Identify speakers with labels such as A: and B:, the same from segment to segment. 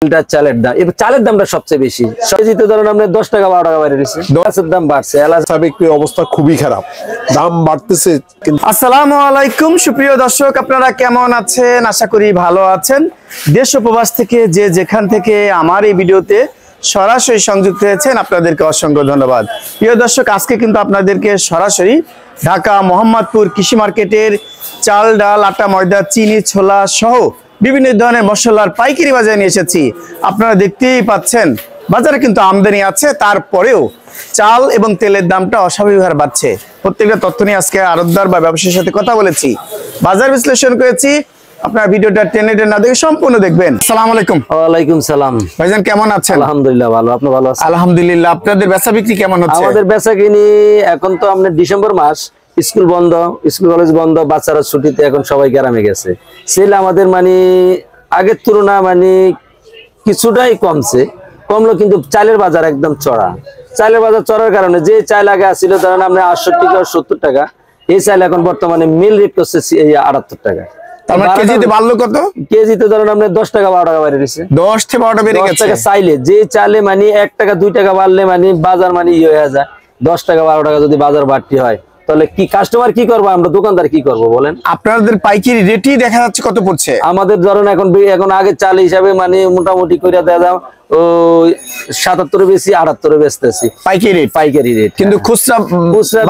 A: চালের দাম এবার চালের দামটা সবচেয়ে বেশি সবজিতে ধরেন আপনার 10 টাকা 12 টাকা বাইরে গেছে মাছের দাম বাড়ছে
B: সাবেকের অবস্থা খুবই খারাপ দাম বাড়তেছে
C: আসসালামু আলাইকুম সুপ্রিয় দর্শক আপনারা কেমন আছেন আশা করি ভালো আছেন দেশ ও প্রবাস থেকে যে যেখান থেকে আমার এই ভিডিওতে সরাসরি সংযুক্ত হয়েছেন আপনাদেরকে অসংখ্য ধন্যবাদ প্রিয় দর্শক আজকে কিন্তু আপনাদেরকে সরাসরি ঢাকা মোহাম্মদপুর কৃষি মার্কেটের চাল ডাল আটা ময়দা চিনি ছোলা সহ বিভিন্ন ধরনের মশলার পাইকারি বাজারে নিয়ে এসেছি আপনারা দেখতেই পাচ্ছেন বাজারে কিন্তু আমদানি আছে তারপরেও চাল এবং তেলের দামটা অস্বাভাবিক হারে বাড়ছে প্রত্যেকটা তথ্য নিয়ে আজকে আড়তদার বা ব্যবসায়ীর সাথে কথা বলেছি বাজার বিশ্লেষণ করেছি আপনারা ভিডিওটা টেনে না দেখে সম্পূর্ণ দেখবেন আসসালামু আলাইকুম
A: ওয়া আলাইকুম সালাম
C: ভাইজান কেমন আছেন
A: আলহামদুলিল্লাহ ভালো আপনি ভালো আছেন
C: আলহামদুলিল্লাহ আপনাদের বেচা বিক্রি কেমন হচ্ছে
A: আমাদের বেচাকিনি এখন তো আমরা ডিসেম্বর মাস স্কুল বন্ধ স্কুল কলেজ বন্ধ বাচ্চারা ছুটিতে এখন সবাই গ্রামে গেছে সেল আমাদের মানে আগের তুলনা মানে কিছুটাই কমলো কিন্তু চালের বাজার একদম চড়া চালের বাজার চড়ার কারণে যে চাল আগে আসছিল ধরেন আমরা 68 টাকা 70 টাকা এই চাল এখন বর্তমানে মিল রেট করছে 78 টাকা
C: তারপর কেজিতে বাড়লো কত
A: কেজিতে ধরেন আমরা 10 টাকা 12 টাকা বাইরে গেছে
C: 10 থেকে 12 টাকা বেড়ে গেছে
A: চাইলে যে চালে মানে 1 টাকা 2 টাকা বাড়লে মানে বাজার মানে হয়ে যায় 10 টাকা 12 টাকা যদি বাজার বাড়তি হয় তাহলে কি কাস্টমার কি করবো আমরা দোকানদার কি করব বলেন
C: আপনাদের পাইকারি রেটই দেখা যাচ্ছে কত পড়ছে
A: আমাদের ধরেন এখন আগে চাল হিসাবে মানে মোটামুটি করে দেয়া দাও ও 77 বেশি 78 বেচতেছি পাইকারি রেট
C: কিন্তু খুচরা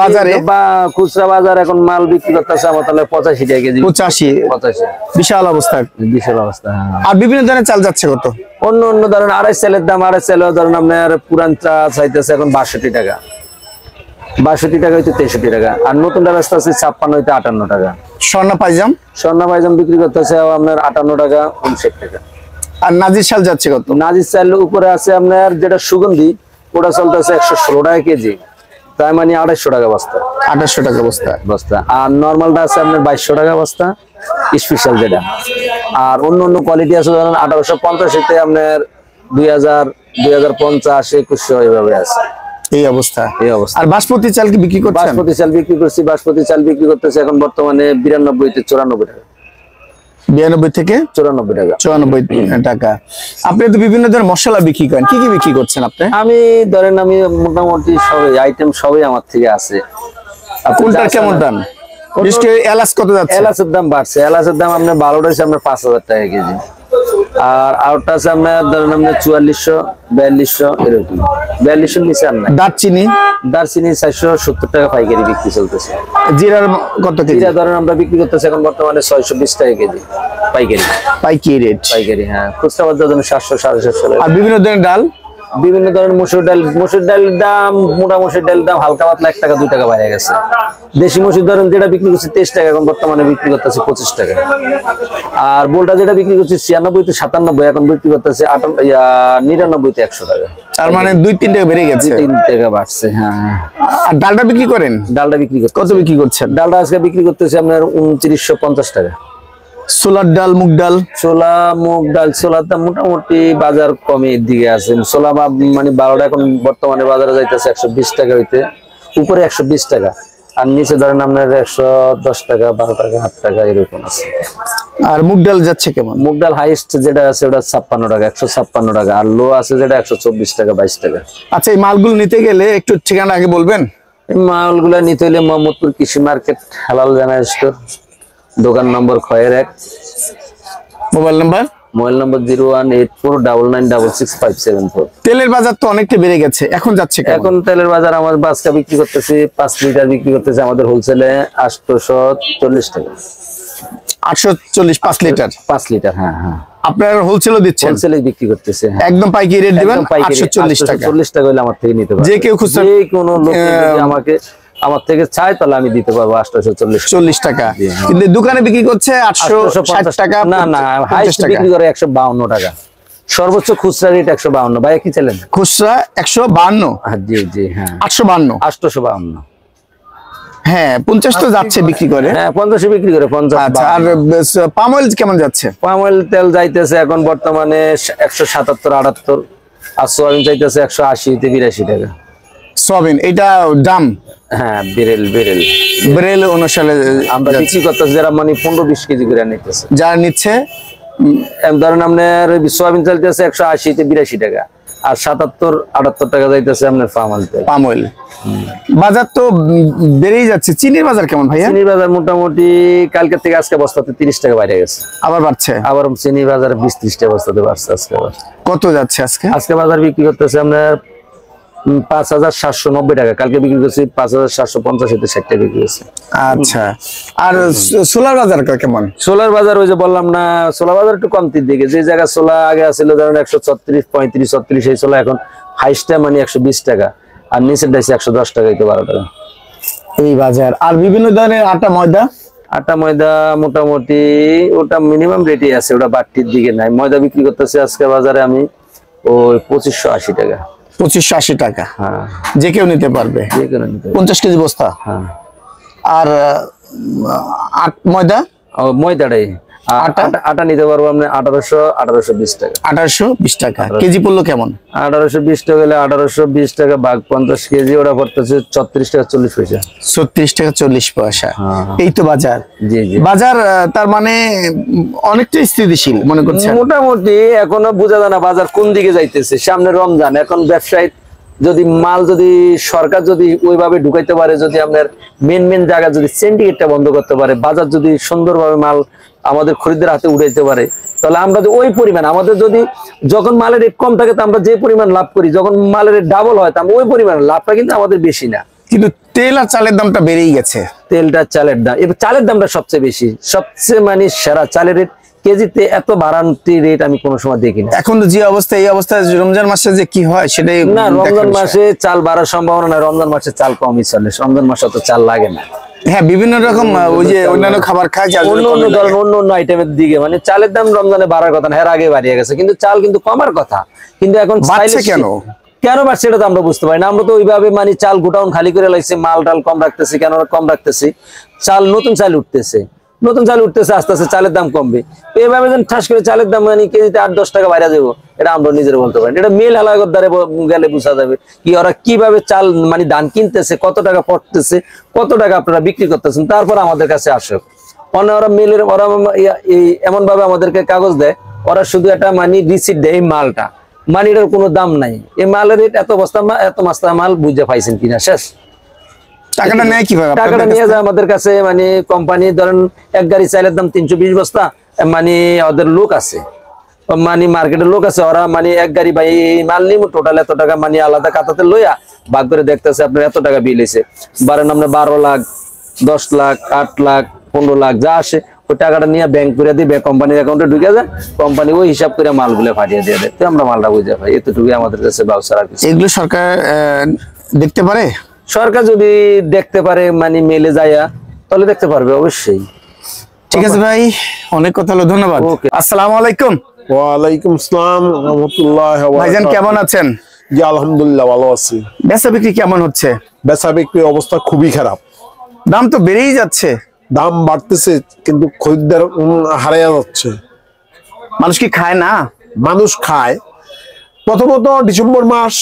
C: বাজারে
A: বা খুচরা বাজার এখন মাল বিক্রি করতেছে আমার তাহলে 85 টাকা কেজি
C: 85 বিশাল অবস্থা
A: হ্যাঁ।
C: আর বিভিন্ন ধরনের চাল যাচ্ছে কত
A: অন্য ধরেন আড়াই চালের দাম আড়াই চাল ধরেন আপনার পুরান চা চাইতেছে এখন 62 টাকা 62 টাকা হইতে 63 টাকা আর নতুনটা রাস্তা আছে 56 হইতে 58 টাকা
C: স্বর্ণ পাইজাম বিক্রি করতেছে আপনার 58 টাকা 59 টাকা আর নাজির চাল যাচ্ছে কত
A: নাজির চাল উপরে আছে আপনার যেটা সুগন্ধি ওটা চলতেছে 116 টাকা কেজি তাই মানে 250 টাকা বস্তা
C: 2800 টাকা বস্তা
A: আর নরমালটা আছে আপনার 2200 টাকা বস্তা স্পেশাল যেটা আর অন্য কোয়ালিটি আছে ধরেন 1850 তে আপনার 2000 2050 2100 এইভাবে আছে
C: এই অবস্থা আর বাসমতি চাল কি বিক্রি করছেন
A: বাসমতি চাল বিক্রি করতেছে এখন বর্তমানে 92 থেকে 94 টাকা
C: 92 থেকে 94 টাকা আপনি তো বিভিন্ন ধরনের মশলা বিক্রি করেন কি বিক্রি করছেন আপনি
A: আমি মোটামুটি সবই আইটেম সবই আমার থেকে আছে
C: কোনটা কেমন দাম বিশেষ করে এলাচ কত যাচ্ছে
A: এলাচের দাম বাড়ছে এলাচের দাম আপনার 12টা আছে আপনার 5000 টাকা কেজি আর আউটটা আছে আপনার ধরেন আপনার 4400 4200 এরকম 4200 নিচে আর না দারচিনি 470 টাকা পাইকারি বিক্রি চলতেছে
C: জিরার কত কেজি
A: জিরা ধরেন আমরা বিক্রি করতেছি এখন বর্তমানে 620 টাকা কেজি পাইকারি হ্যাঁ খুচরা বাজার ধরেন 700 750
C: আর বিভিন্ন ধরনের ডাল
A: বিভিন্ন ধরনের মসুর ডালের দাম মোটা মসুর ডালের দাম হালকা পাতলা 1 টাকা 2 টাকা বাইরে গেছে দেশি মসুর ধরেন যেটা বিক্রি করছে 23 টাকা এখন বর্তমানে বিক্রি করতেছে 25 টাকা আর বোলটা যেটা বিক্রি করছে 96 থেকে 97 এখন বিক্রি করতেছে 99 থেকে 100 টাকা
C: তার মানে 2-3 টাকা বেড়ে গেছে
A: 3 টাকা বাড়ছে হ্যাঁ
C: আর ডালটা বিক্রি করেন কত বিক্রি করছেন
A: ডালটা আজকে বিক্রি করতেছে আপনার 2950 টাকা
C: ছোলার ডাল মুগ ডাল
A: ছোলার দাম মোটামুটি বাজার কমের দিকে আছে ছোলা মানে 12টা এখন বর্তমানে বাজারে যাইতেছে 120 টাকা হইতে উপরে 120 টাকা আর নিচে ধরেন আপনার 110 টাকা 12 টাকা 8 টাকা এরকম আছে
C: আর মুগ ডাল যাচ্ছে কেমন
A: মুগ ডাল হাইয়েস্ট যেটা আছে ওটা 56 টাকা 156 টাকা আর লো আছে যেটা 124 টাকা 22 টাকা
C: আচ্ছা এই মালগুলো নিতে গেলে একটু ঠিকানা আগে বলবেন
A: মালগুলো নিতে হলে মোহাম্মদপুর কৃষি মার্কেট হালাল জেনারেল স্টোর দোকান নম্বর খয়ের 1
C: মোবাইল নাম্বার
A: 01849966574
C: তেলের বাজার তো অনেকটা বেড়ে গেছে এখন যাচ্ছে
A: এখন তেলের বাজার আমার বাসকা বিক্রি করতেছি 5 লিটার বিক্রি করতেছে আমাদের হোলসেলে 840 টাকা
C: 840 5 লিটার
A: হ্যাঁ
C: আপনার হোলসেলও দিচ্ছেন
A: হোলসেলে বিক্রি করতেছে
C: একদম পাইকারি রেট দিবেন 840 টাকা
A: 40 টাকা হলে আমার থেকে নিতে পারবে
C: যে কেউ খুচরা
A: যে কোনো লোক যদি আমার থেকে চাই তাহলে আমি দিতে পারবো 840
C: টাকা কিন্তু দোকানে বিক্রি করছে 860 টাকা
A: না হাইস্ট বিক্রি করে 152 টাকা সর্বোচ্চ খুচরা রেট 152 ভাই কি চলেন
C: খুচরা 152
A: জি হ্যাঁ
C: 852 হ্যাঁ 50 তো যাচ্ছে বিক্রি করে
A: হ্যাঁ 50 বিক্রি করে 50
C: আচ্ছা আর পাম অয়েল কেমন যাচ্ছে
A: পাম অয়েল তেল যাইতেছে এখন বর্তমানে 177 78 আর সয়াবিন যাইতেছে 180 থেকে 82 টাকা
C: সয়াবিন এটা দাম
A: হ্যাঁ
C: বেরেল অনুসারে
A: আমরা বিক্রি করতেছি যারা মানে 15-20 কেজি করে নিতেছে
C: যারা নিচ্ছে
A: ধরেন আপনার সোয়াবিন চলতেছে 180 তে 82 টাকা, আর 77-78 টাকা যাইতেছে আপনার
C: পাম অয়েল। বাজার তো বেড়েই যাচ্ছে। চিনির বাজার কেমন ভাইয়া?
A: চিনির বাজার মোটামুটি কালকে থেকে আজকে বস্তাতে 30 টাকা বাইরে গেছে,
C: আবার বাড়ছে।
A: আবার চিনি বাজার 20-30 টাকা বস্তাতে বাড়ছে আজকে। আবার
C: কত যাচ্ছে আজকে?
A: আজকে বাজার বিক্রি করতেছে আপনার 5790 টাকা, কালকে বিক্রি করছি 5750 তে 60 টাকা বিক্রি করছে।
C: আচ্ছা, আর সোলার বাজার কেমন?
A: সোলার বাজার ওই যে বললাম না, সোলার বাজার একটু কমতির দিকে। যে জায়গায় সোলা আগে আছিল ধরেন 136, 35, 36, এই সোলা এখন হাইস্টটা মানে 120 টাকা, আর নিচের ডাইছে 110 টাকা, 12 টাকা
C: এই বাজার। আর বিভিন্ন ধরনের আটা ময়দা?
A: আটা ময়দা মোটামুটি ওটা মিনিমাম রেটই আছে, ওটা বাড়তির দিকে নাই। ময়দা বিক্রি করতেছে আজকে বাজারে আমি ওই 2580 টাকা।
C: 2580 টাকা,
A: হ্যাঁ,
C: যে কেউ নিতে পারবে,
A: যে কোনো নিতে পারবে।
C: 50 কেজি বস্তা।
A: হ্যাঁ,
C: আর ময়দা?
A: ময়দাটাই আটা নিতে পারবো আপনি 1820 টাকা।
C: 1820 টাকা কেজি পড়লো কেমন?
A: 1820 টাকা হলে 1820 টাকা ভাগ 50 কেজি, ওটা পড়তেছে 34 টাকা 40 পয়সা।
C: 36 টাকা 40 পয়সা। এই তো বাজার।
A: জি জি,
C: বাজার তার মানে অনেকটাই স্থিতিশীল মনে করছেন?
A: মোটামুটি এখনো বোঝা যায় না বাজার কোন দিকে যাইতেছে। সামনে রমজান, এখন ব্যবসায়ী যদি মাল যদি সরকার যদি ওইভাবে ঢুকাইতে পারে, যদি আপনার মেন জায়গা যদি সিন্ডিকেটটা বন্ধ করতে পারে, বাজার যদি সুন্দরভাবে মাল আমাদের খরিদ্দার হাতে উঠাইতে পারে, তাহলে আমরা ওই পরিমাণ আমাদের যদি যখন মালের রেট কম থাকে তো আমরা যে পরিমাণ লাভ করি, যখন মালের রেট ডাবল হয় তো ওই পরিমাণ লাভটা কিন্তু আমাদের বেশি না।
C: কিন্তু তেল আর চালের দামটা বেড়েই গেছে।
A: তেলটা, চালের দাম, এবার চালের দামটা সবচেয়ে বেশি, সবচেয়ে মানে সেরা। চালের রেট কেজিতে এত বাড়ান্তি রেট আমি কোনো সময় দেখিনি।
C: এখন তো যে অবস্থা, এই অবস্থায় রমজান মাসে যে কি হয় সেটাই
A: না, রমজান মাসে চাল বাড়ার সম্ভাবনা না, রমজান মাসে চাল কমই চলে, রমজান মাসে তো চাল লাগে না।
C: হ্যাঁ, বিভিন্ন রকম ওই যে অন্যান্য খাবার খায়,
A: অন্য আইটেমের দিকে মানে চালের দাম রমজানে বাড়ার কথা না, এর আগে বাড়িয়ে গেছে, কিন্তু চাল কিন্তু কমার কথা। কিন্তু এখন
C: বাড়ছে কেন
A: বাড়ছে সেটা তো আমরা বুঝতে পারি না। আমরা তো ওইভাবে মানে চাল গোটাউন খালি করে লাগছে, মাল টাল কম রাখতেছি। কেন কম রাখতেছি? চাল নতুন চাল উঠতেছে, আস্তে আস্তে চালের দাম কমবে। এইভাবে যেন ঠাস করে চালের দাম মানে কেজিতে 8-10 টাকা বাইরে যাবো, এটা আমরা নিজের বলতে পারি। এটা মেল হালাগর দ্বারে গেলে বোঝা যাবে কি ওরা কিভাবে চাল মানে ধান কিনতেছে, কত টাকা পড়তেছে, কত টাকা আপনারা বিক্রি করতেছেন, তারপর আমাদের কাছে আসে। ওরা মেলের ওরা এমন ভাবে আমাদেরকে কাগজ দেয়, ওরা শুধু একটা মানে রিসিট দেয়, এই মালটা মানে এটার কোনো দাম নাই, এই মালের রেট এত বস্তা এত মাস্তা মাল বুঝে পাইছেন কিনা, শেষ।
C: টাকাটা নেয় কিভাবে?
A: টাকাটা নিয়ে যায় আমাদের কাছে, মানে কোম্পানি ধরেন এক গাড়ি চাইলের দাম 320 বস্তা, মানে ওদের লোক আছে, মানে মার্কেটের লোক আছে, ওরা মানে এক গাড়ি ভাই মাল নিব টোটাল এত টাকা মানে আলাদা খাতাতে লইয়া ভাগ করে দেখতেছে আপনার এত টাকা বিল হয়েছে। বারেন আপনার 12 লাখ, 10 লাখ, 8 লাখ, 15 লাখ যা আসে, ওই টাকাটা নিয়ে ব্যাংক করে দিবে, কোম্পানির অ্যাকাউন্টে ঢুকে যায়, কোম্পানি ওই হিসাব করে মালগুলো পাঠিয়ে দিয়ে দেয়, আমরা মালটা বুঝে পাই। এতটুকুই আমাদের কাছে ব্যবসা।
C: এগুলো সরকার দেখতে পারে?
A: সরকার যদি দেখতে পারে মানে মেলে যায় তাহলে দেখতে পারবে অবশ্যই।
C: ঠিক আছে ভাই, অনেক কথা হলো, ধন্যবাদ। আসসালামু আলাইকুম।
B: ওয়ালাইকুম আসসালাম রাহমাতুল্লাহি ওয়া বারাকাতুহু।
C: ভাইজান কেমন আছেন?
B: জি আলহামদুলিল্লাহ ভালো আছি।
C: বেচা বিক্রি কেমন হচ্ছে?
B: বেচা বিক্রির অবস্থা খুবই খারাপ।
C: দাম তো বেড়েই যাচ্ছে।
B: দাম বাড়তেছে কিন্তু খরিদ্দার হারাইয়া যাচ্ছে।
C: মানুষ কি খায় না?
B: মানুষ খায়। প্রথমত ডিসেম্বর মাস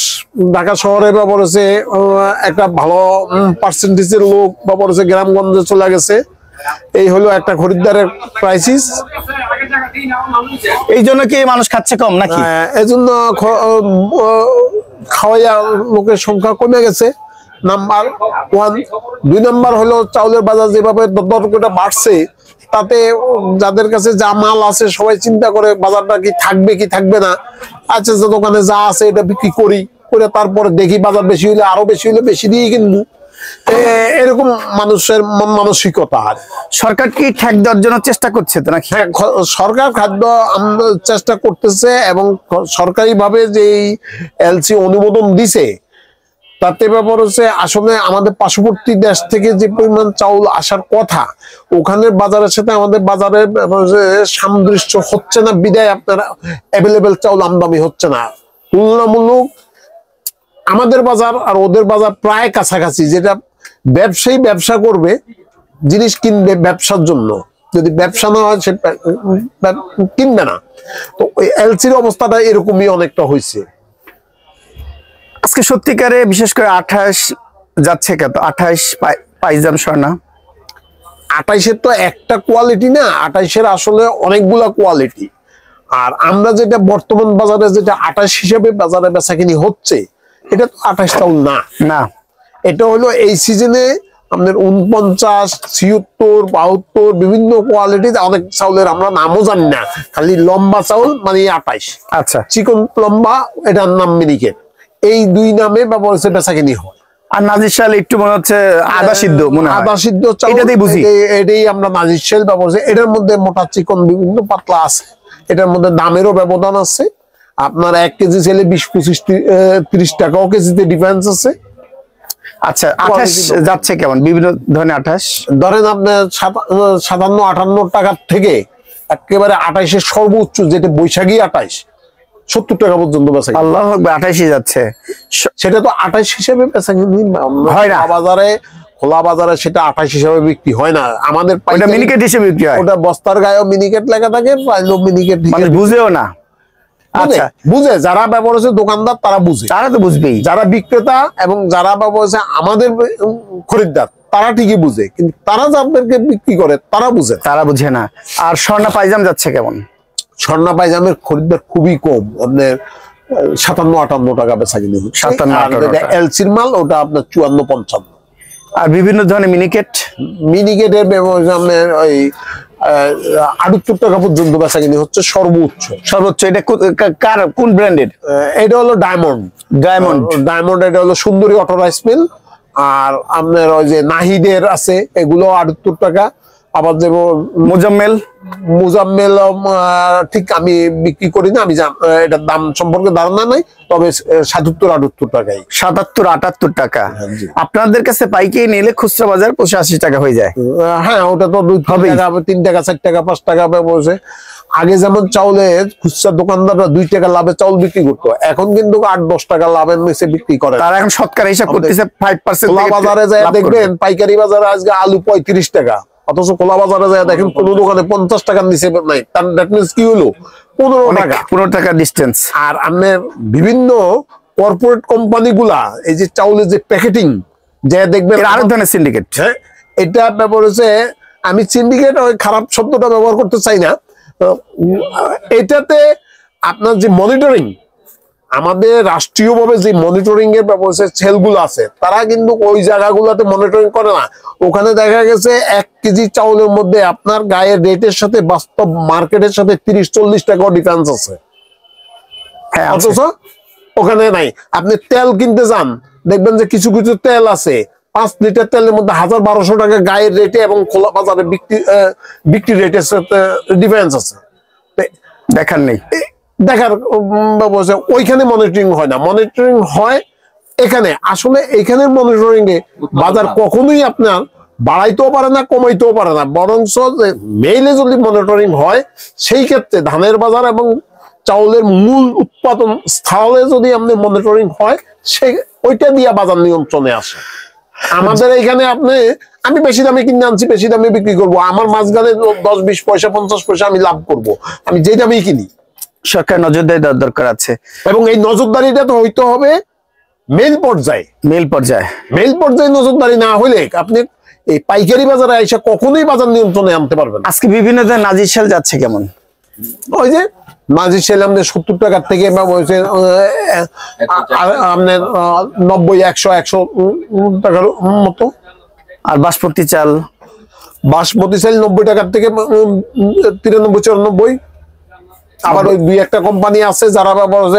B: ঢাকা শহরে ব্যবহার হচ্ছে একটা ভালো পার্সেন্টেজের লোক ব্যবহার হচ্ছে গ্রামগঞ্জে চলে গেছে, এই হলো একটা খরিদ্দারের ক্রাইসিস।
C: এই জন্য কি মানুষ খাচ্ছে কম নাকি?
B: এই জন্য খাওয়াইয়া লোকের সংখ্যা কমে গেছে, নাম্বার 1। 2 নাম্বার হলো চাউলের বাজার যেভাবে দরটা বাড়ছে, তাতে যাদের কাছে যা মাল আছে সবাই চিন্তা করে বাজারটা কি থাকবে কি থাকবে না, আচ্ছা যে দোকানে যা আছে এটা বিক্রি করি, করে তারপরে দেখি বাজার বেশি হইলে আরো বেশি হইলে বেশি দিয়ে কিনবো, এরকম মানুষের মানসিকতা। আর
C: সরকার কি ঠেক দেওয়ার জন্য চেষ্টা করছে তো নাকি?
B: সরকার খাদ্য চেষ্টা করতেছে, এবং সরকারি ভাবে যে এলসি অনুমোদন দিছে তাতে ব্যাপার হচ্ছে আসলে আমাদের পার্শ্ববর্তী দেশ থেকে যে পরিমাণ চাউল আসার কথা ওখানের বাজারের সাথে আমাদের বাজারের সামঞ্জস্য হচ্ছে না, বিদায় আপনার অ্যাভেলেবেল চাউল আমদানি হচ্ছে না। তুলনামূলক আমাদের বাজার আর ওদের বাজার প্রায় কাছাকাছি, যেটা ব্যবসায়ী ব্যবসা করবে, জিনিস কিনবে ব্যবসার জন্য, যদি ব্যবসা না হয় সেটা কিনবে না। তো ওই এলসির অবস্থাটা এরকমই অনেকটা হয়েছে।
C: আজকে সত্যিকারে বিশেষ করে 28 যাচ্ছে কত? 28 পাইজাম স্বর্ণা।
B: 28-এর তো একটা কোয়ালিটি না, 28-এর আসলে অনেকগুলা কোয়ালিটি। আর আমরা যেটা বর্তমান বাজারে যেটা 28 হিসেবে বাজারে বেচাকিনি হচ্ছে, এটা তো 28 চাউল না।
C: না,
B: এটা হলো এই সিজনে আমাদের 49, 76, 72 বিভিন্ন কোয়ালিটির অনেক চাউলের আমরা নামও জানি না, খালি লম্বা চাউল মানে 28।
C: আচ্ছা।
B: চিকন লম্বা এটার নাম মিনিকেট, এই দুই নামে ব্যবহার বেচাকিনি হয়।
C: আর নাজির শাল একটু মনে হচ্ছে আদা সিদ্ধ, মনে হয়
B: আদা সিদ্ধ চাউল,
C: এটাতেই বুঝি।
B: এটাই আমরা নাজির শাল ব্যবহার করি। এটার মধ্যে মোটা চিকন বিভিন্ন পাতলা আছে, এটার মধ্যে দামেরও ব্যবধান আছে। আপনার 1 কেজি চাইলে 20, 25, 30 টাকাও কেজিতে ডিফারেন্স আছে।
C: আচ্ছা, 28 যাচ্ছে কেমন বিভিন্ন ধরনের 28?
B: ধরেন আপনার 57-58 টাকার থেকে একেবারে 28-এর সর্বোচ্চ যেটা বৈশাখী 28, 70 টাকা পর্যন্ত বেচা কিনি।
C: আল্লাহু আকবার, 28 যাচ্ছে।
B: সেটা তো 28 হিসেবে বেচা কিনি
C: হয় না।
B: বাজারে, খোলা বাজারে সেটা 28 হিসেবে বিক্রি হয় না। আমাদের
C: ওটা মিনিকেট হিসেবে বিক্রি হয়।
B: ওটা বস্তার গায়েও মিনিকেট লেখা থাকে, পাইলেও মিনিকেট।
C: মানে বুঝেও না। আচ্ছা,
B: বুঝে যারা ব্যবহার হচ্ছে দোকানদার তারা বুঝে,
C: তারা তো বুঝবেই।
B: যারা বিক্রেতা এবং যারা ব্যবহার হচ্ছে আমাদের খরিদ্দার তারা ঠিকই বুঝে, কিন্তু তারা যাদেরকে বিক্রি করে তারা বুঝে,
C: তারা বুঝে না। আর স্বর্ণা পায়জাম যাচ্ছে কেমন?
B: স্বর্ণা পায়জামের খরিদ্দার খুবই কম, আপনার 57-58 টাকা বেচা কিনে হচ্ছে।
C: 57-58 টাকা।
B: এলসির মাল ওটা আপনার 54-55।
C: আর বিভিন্ন ধরনের মিনিকেট,
B: মিনিকেটের ব্যবহার আপনার ওই 78 টাকা পর্যন্ত বেচা কিনে হচ্ছে সর্বোচ্চ।
C: সর্বোচ্চ। এটা কার, কোন ব্র্যান্ডের?
B: এটা হলো ডায়মন্ড। ডায়মন্ড এটা হলো সুন্দরী অটো রাইস মিল। আর আপনার ওই যে নাহিদের আছে, এগুলো 78 টাকা। আবার যে মুজাম্মেল ঠিক আমি বিক্রি করি না, আমি এটার দাম সম্পর্কে ধারণা নাই, তবে 77-78 টাকাই।
C: 77-78 টাকা। আপনাদের কাছে পাইকারি নিলে খুচরা বাজার 85 টাকা হয়ে যায়।
B: হ্যাঁ, ওটা তো 2 টাকা, 3 টাকা, 4 টাকা, 5 টাকা বসে। আগে যেমন চাউলের খুচরা দোকানদাররা 2 টাকা লাভে চাউল বিক্রি করতো, এখন কিন্তু 8-10 টাকা লাভের নিচে বিক্রি করে।
C: তারা এখন শতকরা হিসাব করতেছে 5%।
B: খোলা বাজারে যায় দেখবেন পাইকারি বাজারে আজকে আলু 35 টাকা, অথচ খোলা বাজারে যায় দেখেন কোন দোকানে 50 টাকার নিচে নাই। তার দ্যাট মিন্স কি হলো, 15 টাকা
C: ডিস্টেন্স।
B: আর আপনার বিভিন্ন কর্পোরেট কোম্পানি গুলা এই যে চাউলের যে প্যাকেটিং যে দেখবেন
C: আরো ধরনের সিন্ডিকেট,
B: এটা ব্যবহার হচ্ছে, আমি সিন্ডিকেট ওই খারাপ শব্দটা ব্যবহার করতে চাই না। এটাতে আপনার যে মনিটরিং, আমাদের রাষ্ট্রীয়ভাবে যে মনিটরিং এর ব্যবস্থা সেলগুলো আছে, তারা কিন্তু ওই জায়গাগুলোতে মনিটরিং করে না। ওখানে দেখা গেছে 1 কেজি চাউলের মধ্যে আপনার গায়ের রেটের সাথে বাস্তব মার্কেটের সাথে 30-40 টাকাও ডিফারেন্স আছে, অথচ ওখানে নাই। আপনি তেল কিনতে যান, দেখবেন যে কিছু কিছু তেল আছে 5 লিটার তেলের মধ্যে 1000-1200 টাকা গায়ের রেটে এবং খোলা বাজারে বিক্রি রেটের সাথে ডিফারেন্স আছে।
C: দেখার নেই,
B: দেখার ব্যবস্থা ওইখানে মনিটরিং হয় না, মনিটরিং হয় এখানে। আসলে এখানের মনিটরিং এ বাজার কখনোই আপনার বাড়াইতেও পারে না, কমাইতেও পারে না, বরঞ্চ মেইলে যদি মনিটরিং হয়, সেই ক্ষেত্রে ধানের বাজার এবং চাউলের মূল উৎপাদন স্থলে যদি আপনার মনিটরিং হয়, সে ওইটা দিয়ে বাজার নিয়ন্ত্রণে আসে। আমাদের এখানে আমি বেশি দামে কিনে আনছি, বেশি দামে বিক্রি করবো, আমার মাঝখানে 10-20 পয়সা 50 পয়সা আমি লাভ করব, আমি যেই দামেই কিনি।
C: সরকার নজরদারি দেওয়ার দরকার আছে,
B: এবং এই নজরদারিটা তো হইতে হবে মেল পর্যায়ে। নজরদারি না হইলে আপনি এই পাইকারি বাজারে এসে কখনোই বাজার নিয়ন্ত্রণে আনতে পারবেন।
C: আজকে বিভিন্ন ধরনের নাজির শাল যাচ্ছে কেমন?
B: ওই যে নাজির শাল আমাদের 70 টাকার থেকে আপনার 90-100 টাকার মতো।
C: আর বাসমতি চাল
B: 90 টাকার থেকে 93-94। আবার ওই 2-1টা কোম্পানি আছে যারা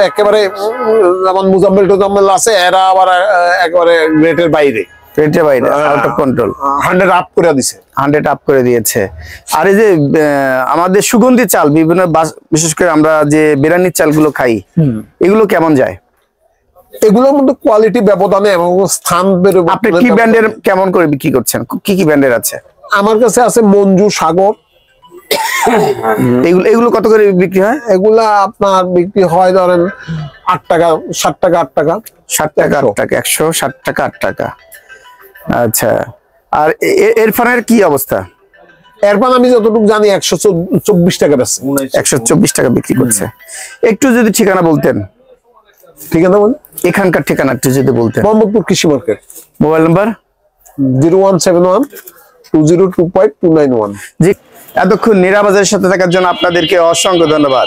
B: একেবারে যেমন মুজাম্মেল আছে, এরা আবার একেবারে রেটের বাইরে,
C: আউট অফ কন্ট্রোল,
B: 100 আপ করে দিছে,
C: 100 আপ করে দিয়েছে। আর এই যে আমাদের সুগন্ধি চাল বিভিন্ন, বিশেষ করে আমরা যে বিরিয়ানির চালগুলো খাই, এগুলো কেমন যায়?
B: এগুলোর মধ্যে কোয়ালিটি ব্যবধানে এবং স্থান,
C: আপনি কি ব্র্যান্ডের কেমন করে বিক্রি করছেন? কি ব্র্যান্ডের আছে?
B: আমার কাছে আছে মঞ্জু, সাগর।
C: এগুলো কত করে বিক্রি হয়?
B: এগুলা আপনার বিক্রি হয় ধরেন 8 টাকা, 7 টাকা, 8 টাকা,
C: 7 টাকা, 8 টাকা, 160 টাকা, 8 টাকা। আচ্ছা, আর এরফানের কি অবস্থা?
B: এরপর আমি যতটুকু জানি 124 টাকা বেচে,
C: 124 টাকা বিক্রি করছে। একটু যদি ঠিকানা বলতেন।
B: ঠিকানা বলেন,
C: এখানকার ঠিকানা একটু যদি বলতেন।
B: মোহাম্মদপুর কৃষি মার্কেট।
C: Mobile number
B: 0171-2025-291।
C: জি, এতক্ষণ নীরা বাজারের সাথে থাকার জন্য আপনাদেরকে অসংখ্য ধন্যবাদ।